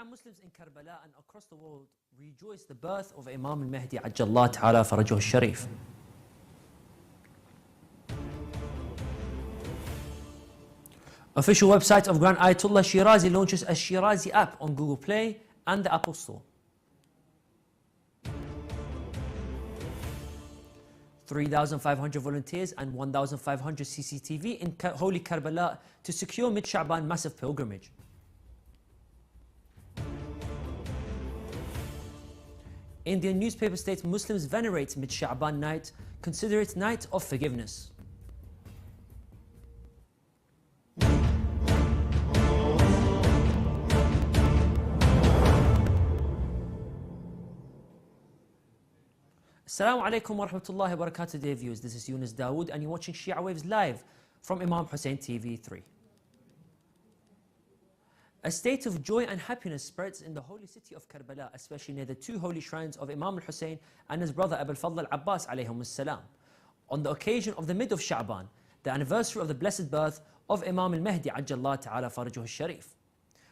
Shia Muslims in Karbala and across the world rejoice the birth of Imam al-Mahdi Ajjallah Ta'ala Farajuh al-Sharif. Official website of Grand Ayatollah Shirazi launches a Shirazi app on Google Play and the Apple Store. 3,500 volunteers and 1,500 CCTV in Holy Karbala to secure mid-Sha'ban massive pilgrimage. Indian newspaper states Muslims venerate mid-Sha'ban night, consider it night of forgiveness. Assalamu alaikum wa rahmatullahi wa barakatuh, dear viewers. This is Yunus Dawood and you're watching Shia Waves live from Imam Hussein TV 3. A state of joy and happiness spreads in the holy city of Karbala, especially near the two holy shrines of Imam Hussein and his brother Abul Fadl al-Abbas alayhim salam. On the occasion of the mid of Sha'ban, the anniversary of the blessed birth of Imam al-Mahdi Ajjallah Ta'ala Farajuh al-Sharif.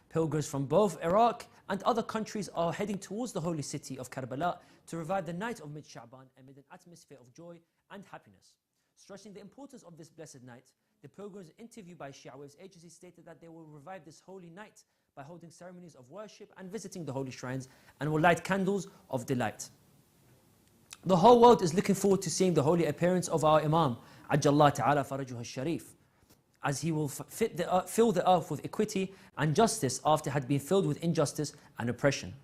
Pilgrims from both Iraq and other countries are heading towards the holy city of Karbala to revive the night of mid-Sha'ban amid an atmosphere of joy and happiness. Stressing the importance of this blessed night, the pilgrims interviewed by Shia Waves agency stated that they will revive this holy night by holding ceremonies of worship and visiting the holy shrines and will light candles of delight. The whole world is looking forward to seeing the holy appearance of our Imam Ajjallah Ta'ala Farajuh al-Sharif, as he will fill the earth with equity and justice after it had been filled with injustice and oppression.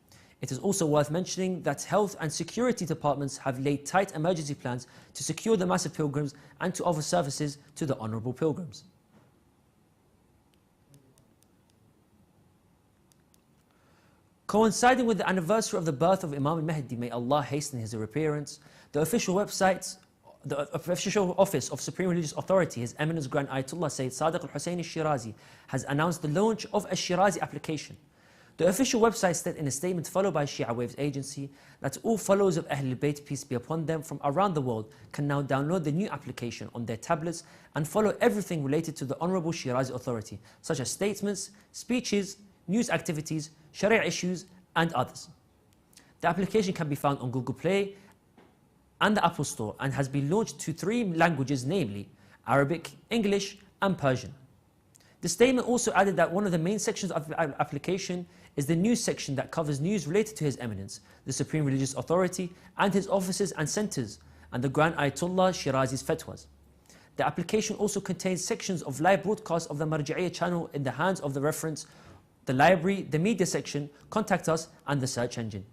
It is also worth mentioning that health and security departments have laid tight emergency plans to secure the massive pilgrims and to offer services to the honourable pilgrims. Coinciding with the anniversary of the birth of Imam al-Mahdi, may Allah hasten his appearance, the official office of Supreme Religious Authority, His Eminence Grand Ayatollah Sayyid Sadiq al-Hussein al-Shirazi, has announced the launch of a Shirazi application. The official website stated in a statement followed by Shia Waves agency that all followers of Ahlul Bayt, peace be upon them, from around the world can now download the new application on their tablets and follow everything related to the Honourable Shirazi Authority, such as statements, speeches, news activities, Sharia issues and others. The application can be found on Google Play and the Apple Store and has been launched to 3 languages, namely Arabic, English and Persian. The statement also added that one of the main sections of the application is the news section that covers news related to His Eminence, the Supreme Religious Authority and his offices and centres, and the Grand Ayatollah Shirazi's fatwas. The application also contains sections of live broadcasts of the Marja'iyya channel in the hands of the reference, the library, the media section, contact us and the search engine.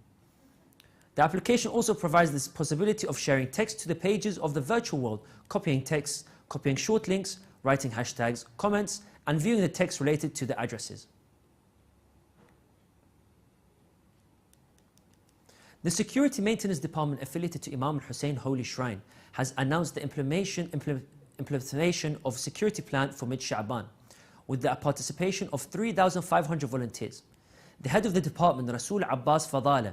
The application also provides this possibility of sharing text to the pages of the virtual world, copying text, copying short links, writing hashtags, comments, and viewing the text related to the addresses. The Security Maintenance Department affiliated to Imam Hussein Holy Shrine has announced the implementation of security plan for mid-Sha'ban with the participation of 3,500 volunteers. The head of the department, Rasul Abbas Fadala,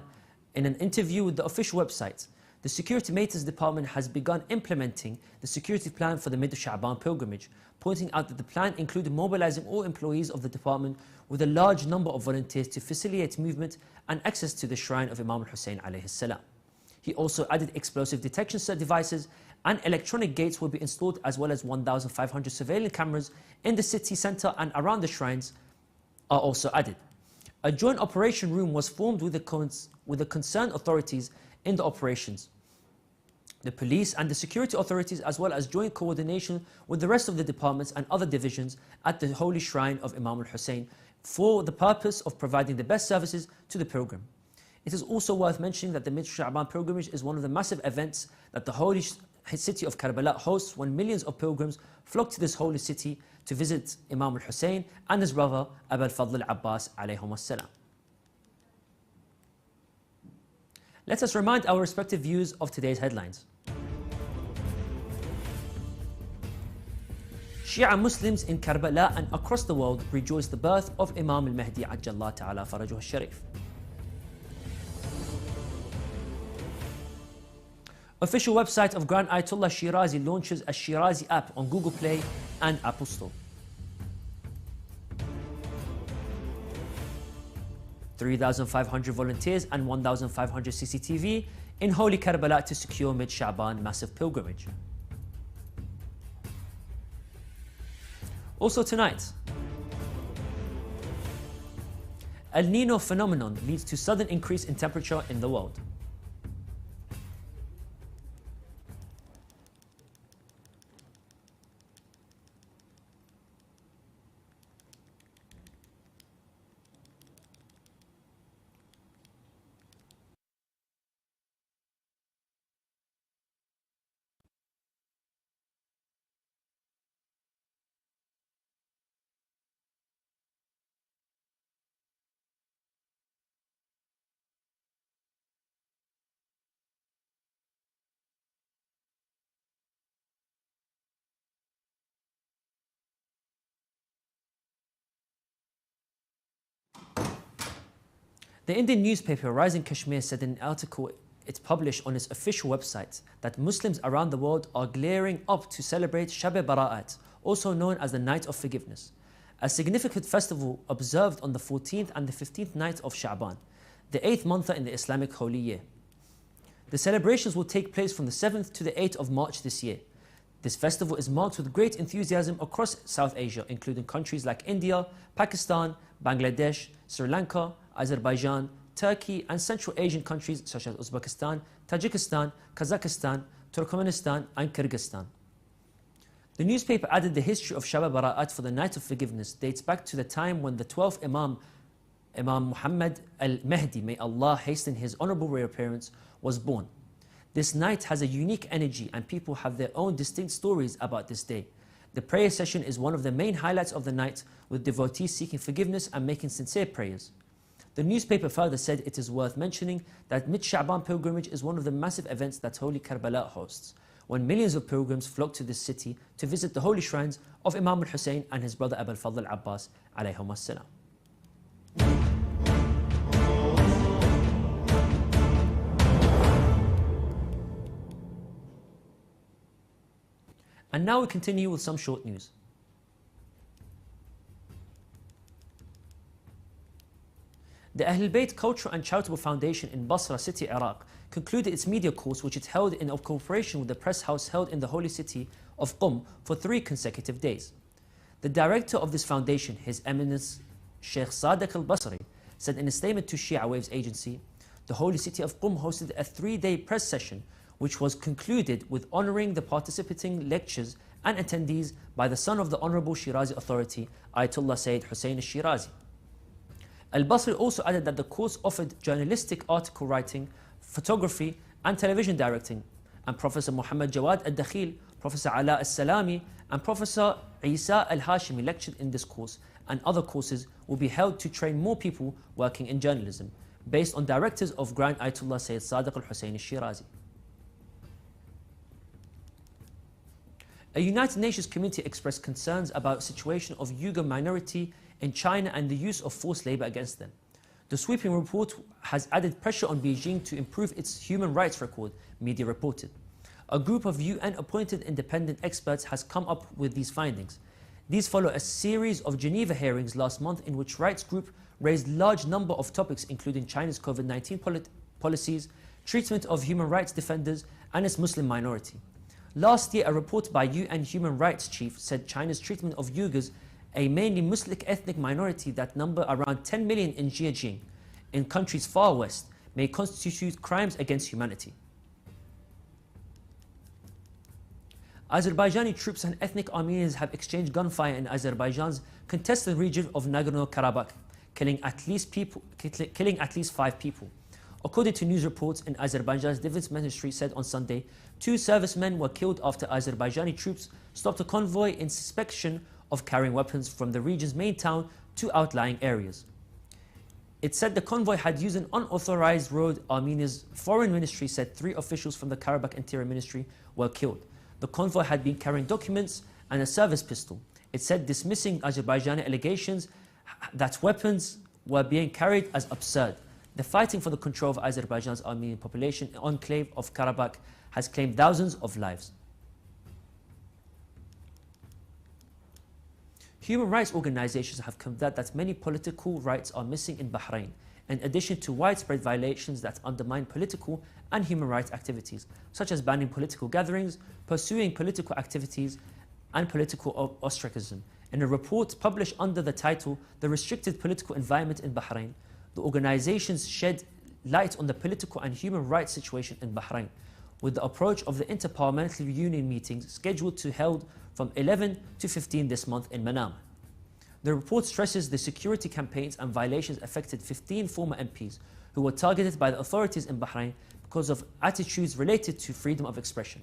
in an interview with the official website, the Security Maintenance Department has begun implementing the security plan for the mid-Sha'ban pilgrimage, pointing out that the plan included mobilizing all employees of the department with a large number of volunteers to facilitate movement and access to the shrine of Imam Hussein alayhi salam. He also added explosive detection devices and electronic gates will be installed, as well as 1,500 surveillance cameras in the city centre and around the shrines are also added. A joint operation room was formed with the concerned authorities in the operations, the police and the security authorities, as well as joint coordination with the rest of the departments and other divisions at the holy shrine of Imam al-Hussein for the purpose of providing the best services to the pilgrim. It is also worth mentioning that the mid-Sha'ban pilgrimage is one of the massive events that the holy city of Karbala hosts, when millions of pilgrims flock to this holy city to visit Imam al-Hussein and his brother Abul Fadl al-Abbas alayhim salam. Let us remind our respective views of today's headlines. Shia Muslims in Karbala and across the world rejoice the birth of Imam al-Mahdi Ajjallah Ta'ala Farajuh al-Sharif. Official website of Grand Ayatollah Shirazi launches a Shirazi app on Google Play and Apple Store. 3,500 volunteers and 1,500 CCTV in Holy Karbala to secure mid-Sha'ban massive pilgrimage. Also tonight, El Niño phenomenon leads to sudden increase in temperature in the world. The Indian newspaper Rising Kashmir said in an article it published on its official website that Muslims around the world are gearing up to celebrate Shab-e-Bara'at, also known as the Night of Forgiveness, a significant festival observed on the 14th and the 15th night of Sha'ban, the 8th month in the Islamic holy year. The celebrations will take place from the 7th to the 8th of March this year. This festival is marked with great enthusiasm across South Asia, including countries like India, Pakistan, Bangladesh, Sri Lanka, Azerbaijan, Turkey, and Central Asian countries such as Uzbekistan, Tajikistan, Kazakhstan, Turkmenistan, and Kyrgyzstan. The newspaper added the history of Shab-e-Bara'at for the Night of Forgiveness dates back to the time when the 12th Imam Muhammad al-Mahdi, may Allah hasten his honorable reappearance, was born. This night has a unique energy and people have their own distinct stories about this day. The prayer session is one of the main highlights of the night, with devotees seeking forgiveness and making sincere prayers. The newspaper further said it is worth mentioning that mid-Sha'ban pilgrimage is one of the massive events that Holy Karbala hosts, when millions of pilgrims flock to this city to visit the holy shrines of Imam Hussein and his brother Abu al-Fadl Abbas alayhum as-salam. And now we continue with some short news. The Ahlul Bayt Cultural and Charitable Foundation in Basra City, Iraq, concluded its media course, which it held in cooperation with the press house held in the holy city of Qum for 3 consecutive days. The director of this foundation, His Eminence Sheikh Sadiq al-Basri, said in a statement to Shia Waves agency, the holy city of Qum hosted a 3-day press session which was concluded with honouring the participating lectures and attendees by the son of the Honourable Shirazi Authority, Ayatollah Sayyid Hussein al-Shirazi. Al-Basri also added that the course offered journalistic article writing, photography and television directing, and Professor Muhammad Jawad al-Dakhil, Professor Ala al-Salami and Professor Isa al-Hashimi lectured in this course, and other courses will be held to train more people working in journalism, based on directives of Grand Ayatollah Sayyid Sadiq al-Hussein al-Shirazi. A United Nations committee expressed concerns about the situation of Uyghur minority in China and the use of forced labor against them. The sweeping report has added pressure on Beijing to improve its human rights record, media reported. A group of UN-appointed independent experts has come up with these findings. These follow a series of Geneva hearings last month in which rights group raised large number of topics including China's COVID-19 policies, treatment of human rights defenders and its Muslim minority. Last year, a report by UN Human Rights Chief said China's treatment of Uyghurs, a mainly Muslim ethnic minority that number around 10 million in Xinjiang, in countries far west, may constitute crimes against humanity. Azerbaijani troops and ethnic Armenians have exchanged gunfire in Azerbaijan's contested region of Nagorno-Karabakh, killing at least 5 people. According to news reports in Azerbaijan's Defense Ministry said on Sunday, 2 servicemen were killed after Azerbaijani troops stopped a convoy in suspicion of carrying weapons from the region's main town to outlying areas. It said the convoy had used an unauthorized road. Armenia's foreign ministry said 3 officials from the Karabakh Interior Ministry were killed. The convoy had been carrying documents and a service pistol. It said dismissing Azerbaijani allegations that weapons were being carried as absurd. The fighting for the control of Azerbaijan's Armenian population enclave of Karabakh has claimed thousands of lives. Human rights organizations have confirmed that many political rights are missing in Bahrain, in addition to widespread violations that undermine political and human rights activities, such as banning political gatherings, pursuing political activities, and political ostracism. In a report published under the title, The Restricted Political Environment in Bahrain, the organizations shed light on the political and human rights situation in Bahrain, with the approach of the Interparliamentary Union meetings scheduled to held from 11 to 15 this month in Manama. The report stresses the security campaigns and violations affected 15 former MPs who were targeted by the authorities in Bahrain because of attitudes related to freedom of expression.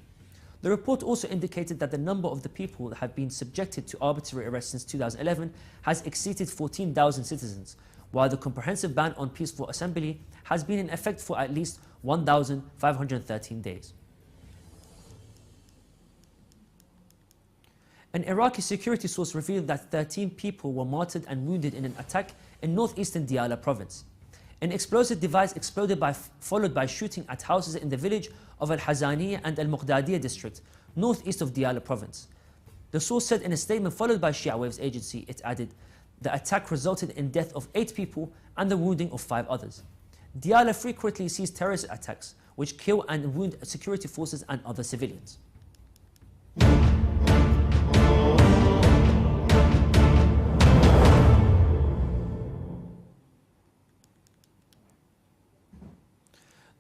The report also indicated that the number of the people that have been subjected to arbitrary arrest since 2011 has exceeded 14,000 citizens, while the comprehensive ban on peaceful assembly has been in effect for at least 1,513 days. An Iraqi security source revealed that 13 people were martyred and wounded in an attack in northeastern Diyala province. An explosive device exploded followed by shooting at houses in the village of Al-Hazaniya and Al-Muqdadiyya district, northeast of Diyala province. The source said in a statement followed by Shia Waves agency, it added, the attack resulted in death of 8 people and the wounding of 5 others. Diyala frequently sees terrorist attacks which kill and wound security forces and other civilians.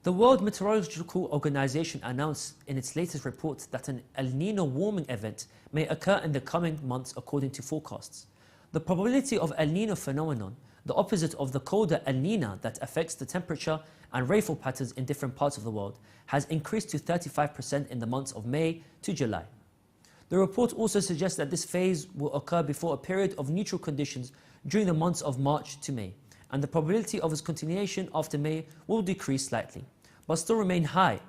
The World Meteorological Organization announced in its latest report that an El Niño warming event may occur in the coming months according to forecasts. The probability of El Niño phenomenon, the opposite of the colder El Niña that affects the temperature and rainfall patterns in different parts of the world, has increased to 35% in the months of May to July. The report also suggests that this phase will occur before a period of neutral conditions during the months of March to May, and the probability of its continuation after May will decrease slightly, but still remain high.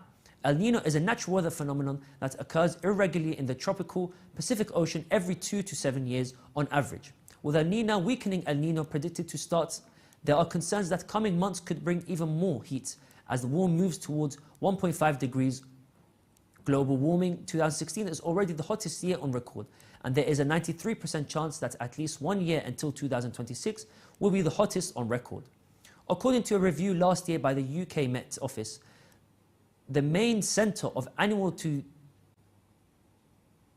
El Niño is a natural weather phenomenon that occurs irregularly in the tropical Pacific Ocean every 2 to 7 years on average. With El Niño weakening El Niño predicted to start, there are concerns that coming months could bring even more heat as the warm moves towards 1.5 degrees. Global warming 2016 is already the hottest year on record, and there is a 93% chance that at least 1 year until 2026 will be the hottest on record. According to a review last year by the UK Met Office, the main centre of annual to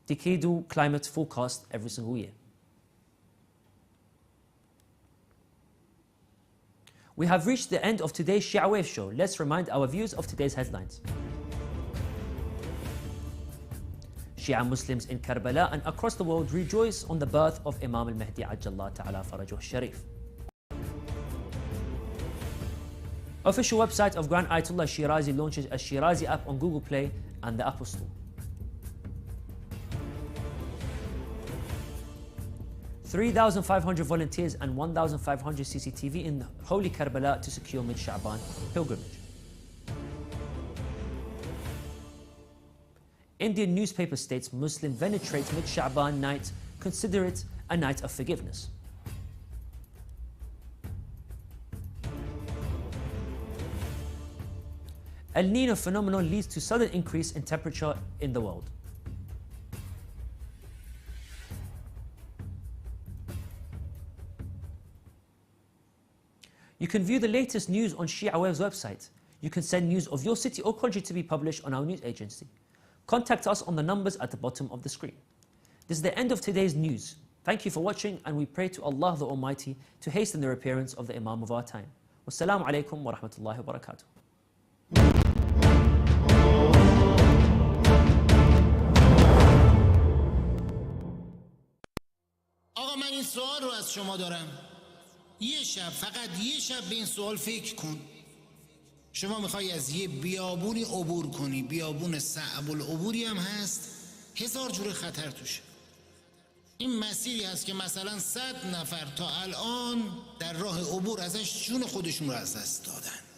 decadal climate forecast every single year. We have reached the end of today's Shia Wave show. Let's remind our viewers of today's headlines. Shia Muslims in Karbala and across the world rejoice on the birth of Imam al-Mahdi Ajjallah Ta'ala Farajuh Sharif. Official website of Grand Ayatollah Shirazi launches a Shirazi app on Google Play and the Apple Store. 3,500 volunteers and 1,500 CCTV in Holy Karbala to secure mid-Sha'ban pilgrimage. Indian newspaper states Muslim venerate mid-Sha'ban night, consider it a night of forgiveness. El Niño phenomenon leads to sudden increase in temperature in the world. You can view the latest news on Shia Waves website. You can send news of your city or country to be published on our news agency. Contact us on the numbers at the bottom of the screen. This is the end of today's news. Thank you for watching, and we pray to Allah the Almighty to hasten the appearance of the Imam of our time. Wassalamu alaikum wa rahmatullahi wa barakatuh. آقا من این سوال رو از شما دارم. یه شب، فقط یه شب به این سوال فکر کن. شما میخوای از یه بیابونی عبور کنی، بیابون صعب العبوری هم هست، 1000 جور خطر توشه. این مسیری هست که مثلا 100 نفر تا الان در راه عبور ازش جون خودشون رو از دست دادن.